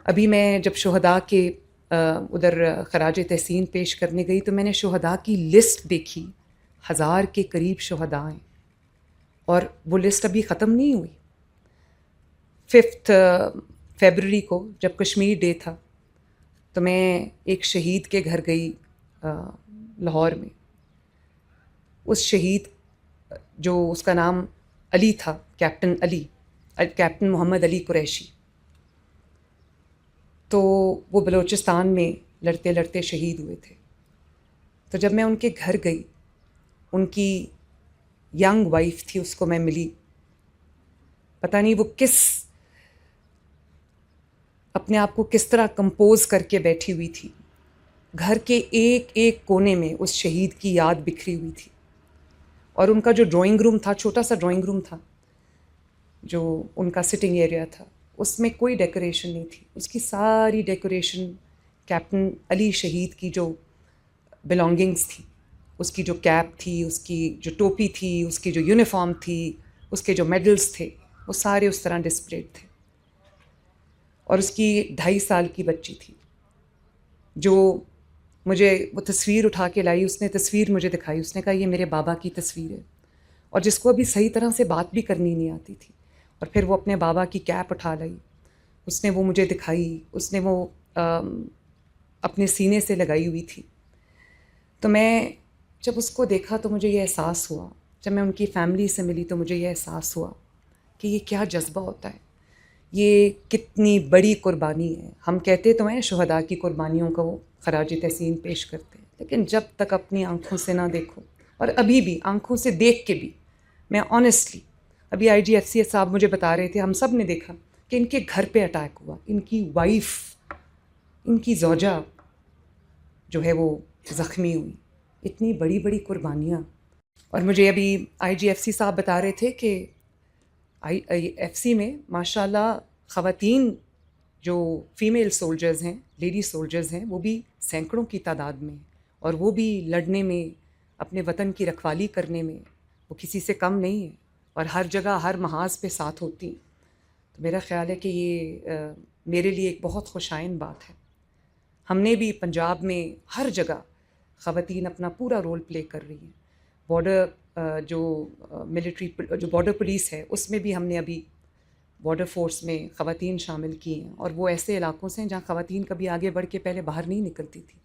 अभी मैं जब शुहदा के उधर खराज तहसीन पेश करने गई तो मैंने शुहदा की लिस्ट देखी। 1000 के करीब शुहदा हैं और वो लिस्ट अभी ख़त्म नहीं हुई। 5 फरवरी को जब कश्मीर डे था तो मैं एक शहीद के घर गई लाहौर में। उस शहीद जो उसका नाम अली था, कैप्टन अली, कैप्टन मोहम्मद अली कुरैशी, तो वो बलूचिस्तान में लड़ते लड़ते शहीद हुए थे। तो जब मैं उनके घर गई, उनकी यंग वाइफ थी, उसको मैं मिली। पता नहीं वो अपने आप को किस तरह कंपोज करके बैठी हुई थी। घर के एक एक कोने में उस शहीद की याद बिखरी हुई थी। और उनका जो ड्राइंग रूम था, छोटा सा ड्राइंग रूम था, जो उनका सिटिंग एरिया था, उसमें कोई डेकोरेशन नहीं थी। उसकी सारी डेकोरेशन कैप्टन अली शहीद की जो बिलोंगिंग्स थी, उसकी जो कैप थी, उसकी जो टोपी थी, उसकी जो यूनिफॉर्म थी, उसके जो मेडल्स थे, वो सारे उस तरह डिस्प्लेड थे। और उसकी 2.5 साल की बच्ची थी जो मुझे वो तस्वीर उठा के लाई। उसने तस्वीर मुझे दिखाई, उसने कहा ये मेरे बाबा की तस्वीर है। और जिसको अभी सही तरह से बात भी करनी नहीं आती थी। और फिर वो अपने बाबा की कैप उठा लाई, उसने वो मुझे दिखाई, उसने वो अपने सीने से लगाई हुई थी। तो मैं जब उसको देखा तो मुझे ये एहसास हुआ, जब मैं उनकी फ़ैमिली से मिली तो मुझे ये एहसास हुआ कि ये क्या जज्बा होता है, ये कितनी बड़ी कुर्बानी है। हम कहते तो हैं शुहदा की कुर्बानियों को खराज तहसीन पेश करते हैं, लेकिन जब तक अपनी आँखों से ना देखो, और अभी भी आँखों से देख के भी, मैं ऑनेस्टली, अभी IGFC साहब मुझे बता रहे थे, हम सब ने देखा कि इनके घर पे अटैक हुआ, इनकी वाइफ, इनकी ज़ौजा जो है वो ज़ख्मी हुई। इतनी बड़ी बड़ी कुर्बानियाँ। और मुझे अभी IGFC साहब बता रहे थे कि IFC में माशाल्लाह ख़वातीन जो फ़ीमेल सोल्जर्स हैं, लेडी सोल्जर्स हैं, वो भी सैकड़ों की तादाद में, और वो भी लड़ने में, अपने वतन की रखवाली करने में वो किसी से कम नहीं है, और हर जगह हर महाज पे साथ होती। तो मेरा ख़्याल है कि ये मेरे लिए एक बहुत खुशाइन बात है। हमने भी पंजाब में हर जगह ख़वातीन अपना पूरा रोल प्ले कर रही हैं। बॉर्डर जो मिलिट्री जो बॉर्डर पुलिस है, उसमें भी हमने अभी बॉर्डर फोर्स में ख़वातीन शामिल की हैं, और वो ऐसे इलाकों से हैं जहाँ ख़वातीन कभी आगे बढ़ के पहले बाहर नहीं निकलती थी।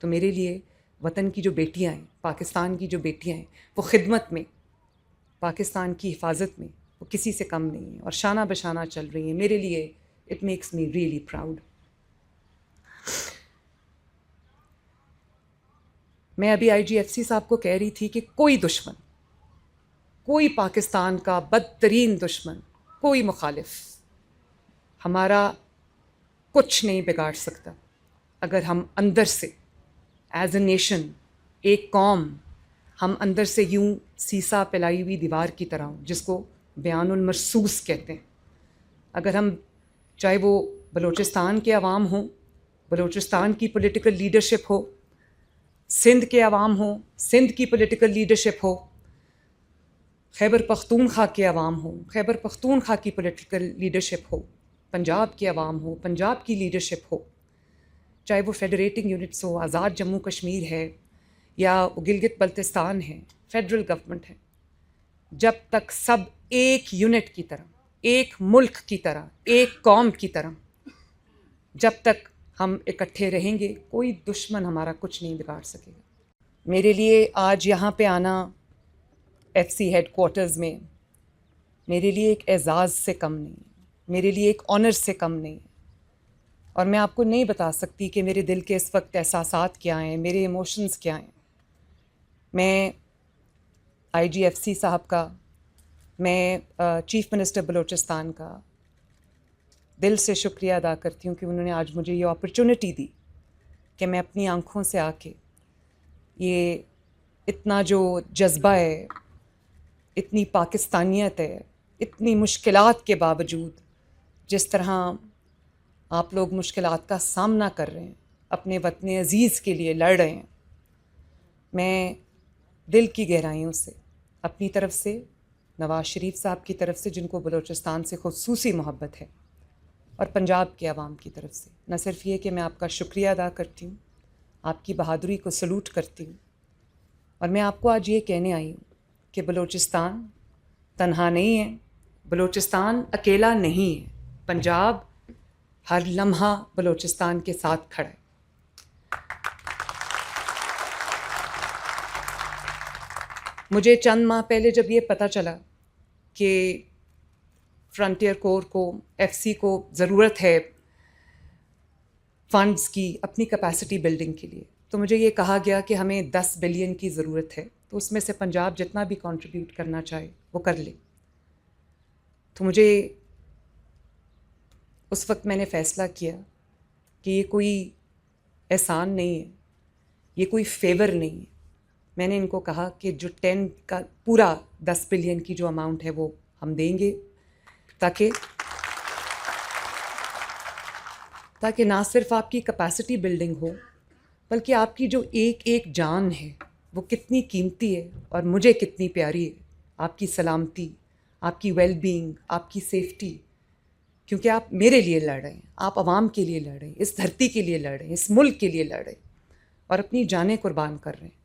तो मेरे लिए वतन की जो बेटियाँ हैं, पाकिस्तान की जो बेटियाँ हैं, वो खिदमत में, पाकिस्तान की हिफाजत में, वो किसी से कम नहीं है और शाना बशाना चल रही हैं। मेरे लिए it makes me really proud. मैं अभी IGFC साहब को कह रही थी कि कोई दुश्मन, कोई पाकिस्तान का बदतरीन दुश्मन, कोई मुखालिफ हमारा कुछ नहीं बिगाड़ सकता अगर हम अंदर से एज ए नेशन, एक कौम, हम अंदर से यूं सीसा पिलाई हुई दीवार की तरह, जिसको बयानुल मरसूस कहते हैं, अगर हम, चाहे वो बलूचिस्तान के अवाम हो, बलूचिस्तान की पॉलिटिकल लीडरशिप हो, सिंध के अवाम हो, सिंध की पॉलिटिकल लीडरशिप हो, खैबर पख्तूनख्वा के अवाम हो, खैबर पख्तूनख्वा की पॉलिटिकल लीडरशिप हो, पंजाब के अवाम हो, पंजाब की लीडरशिप हो, चाहे वो फेडरेटिंग यूनिट्स हो, आज़ाद जम्मू कश्मीर है या गिलगित बल्तिस्तान है, फेडरल गवर्नमेंट है, जब तक सब एक यूनिट की तरह, एक मुल्क की तरह, एक कौम की तरह, जब तक हम इकट्ठे रहेंगे, कोई दुश्मन हमारा कुछ नहीं बिगाड़ सकेगा। मेरे लिए आज यहाँ पे आना FC हेडक्वार्टर्स में, मेरे लिए एक एज़ाज़ से कम नहीं, मेरे लिए एक ऑनर से कम नहीं। और मैं आपको नहीं बता सकती कि मेरे दिल के इस वक्त एहसासात क्या हैं, मेरे इमोशंस क्या हैं। मैं IGFC साहब का, मैं चीफ़ मिनिस्टर बलूचिस्तान का दिल से शुक्रिया अदा करती हूँ कि उन्होंने आज मुझे ये अपॉर्चुनिटी दी कि मैं अपनी आँखों से आके ये इतना जो जज्बा है, इतनी पाकिस्तानियत है, इतनी मुश्किलात के बावजूद जिस तरह आप लोग मुश्किलात का सामना कर रहे हैं, अपने वतन अज़ीज़ के लिए लड़ रहे हैं, मैं दिल की गहराइयों से अपनी तरफ से, नवाज़ शरीफ साहब की तरफ से, जिनको बलूचिस्तान से खुसूसी मोहब्बत है, और पंजाब के आवाम की तरफ से न सिर्फ ये कि मैं आपका शुक्रिया अदा करती हूँ, आपकी बहादुरी को सलूट करती हूँ, और मैं आपको आज ये कहने आई हूँ कि बलूचिस्तान तन्हा नहीं है, बलूचिस्तान अकेला नहीं है, पंजाब हर लम्हा बलूचिस्तान के साथ खड़ा है। मुझे चंद माह पहले जब ये पता चला कि फ्रंटियर कोर को, एफसी को ज़रूरत है फंड्स की अपनी कैपेसिटी बिल्डिंग के लिए, तो मुझे ये कहा गया कि हमें 10 बिलियन की ज़रूरत है, तो उसमें से पंजाब जितना भी कंट्रीब्यूट करना चाहे वो कर ले। तो मुझे उस वक्त मैंने फ़ैसला किया कि ये कोई एहसान नहीं है, ये कोई फेवर नहीं है। मैंने इनको कहा कि जो 10 का पूरा 10 बिलियन की जो अमाउंट है वो हम देंगे, ताकि ना सिर्फ आपकी कैपेसिटी बिल्डिंग हो, बल्कि आपकी जो एक एक जान है वो कितनी कीमती है और मुझे कितनी प्यारी है। आपकी सलामती, आपकी वेलबींग, आपकी सेफ्टी, क्योंकि आप मेरे लिए लड़ रहे हैं, आप आवाम के लिए लड़ रहे हैं, इस धरती के लिए लड़ रहे हैं, इस मुल्क के लिए लड़ रहे हैं और अपनी जानें कुर्बान कर रहे हैं।